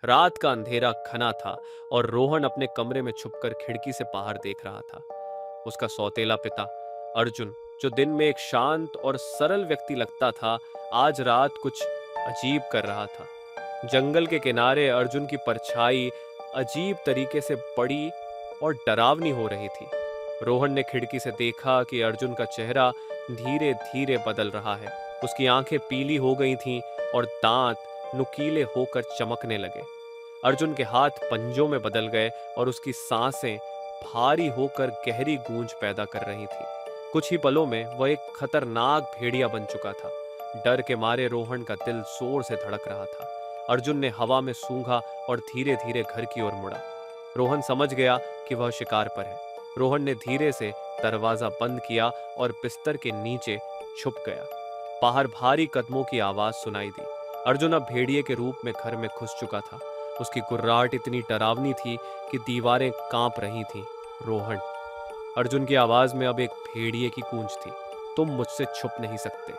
रात का अंधेरा घना था और रोहन अपने कमरे में छुपकर खिड़की से बाहर देख रहा था। उसका सौतेला पिता अर्जुन, जो दिन में एक शांत और सरल व्यक्ति लगता था, आज रात कुछ अजीब कर रहा था। जंगल के किनारे अर्जुन की परछाई अजीब तरीके से बड़ी और डरावनी हो रही थी। रोहन ने खिड़की से देखा कि अर्जुन का चेहरा धीरे धीरे बदल रहा है। उसकी आंखें पीली हो गई थीं और दांत नुकीले होकर चमकने लगे। अर्जुन के हाथ पंजों में बदल गए और उसकी सांसें भारी होकर गहरी गूंज पैदा कर रही थी। कुछ ही पलों में वह एक खतरनाक भेड़िया बन चुका था। डर के मारे रोहन का दिल जोर से धड़क रहा था। अर्जुन ने हवा में सूंघा और धीरे धीरे घर की ओर मुड़ा। रोहन समझ गया कि वह शिकार पर है। रोहन ने धीरे से दरवाजा बंद किया और बिस्तर के नीचे छुप गया। बाहर भारी कदमों की आवाज सुनाई दी। अर्जुन अब भेड़िए के रूप में घर में घुस चुका था। उसकी गुर्राहट इतनी डरावनी थी कि दीवारें कांप रही थीं। रोहन, अर्जुन की आवाज में अब एक भेड़िए की गूंज थी। तुम मुझसे छुप नहीं सकते।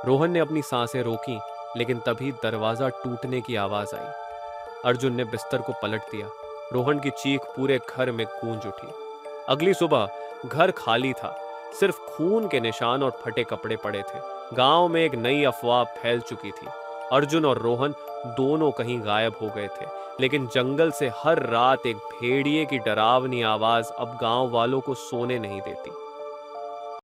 रोहन ने अपनी सांसें रोकी, लेकिन तभी दरवाजा टूटने की आवाज आई। अर्जुन ने बिस्तर को पलट दिया। रोहन की चीख पूरे घर में गूंज उठी। अगली सुबह घर खाली था। सिर्फ खून के निशान और फटे कपड़े पड़े थे। गांव में एक नई अफवाह फैल चुकी थी। अर्जुन और रोहन दोनों कहीं गायब हो गए थे, लेकिन जंगल से हर रात एक भेड़िए की डरावनी आवाज अब गांव वालों को सोने नहीं देती।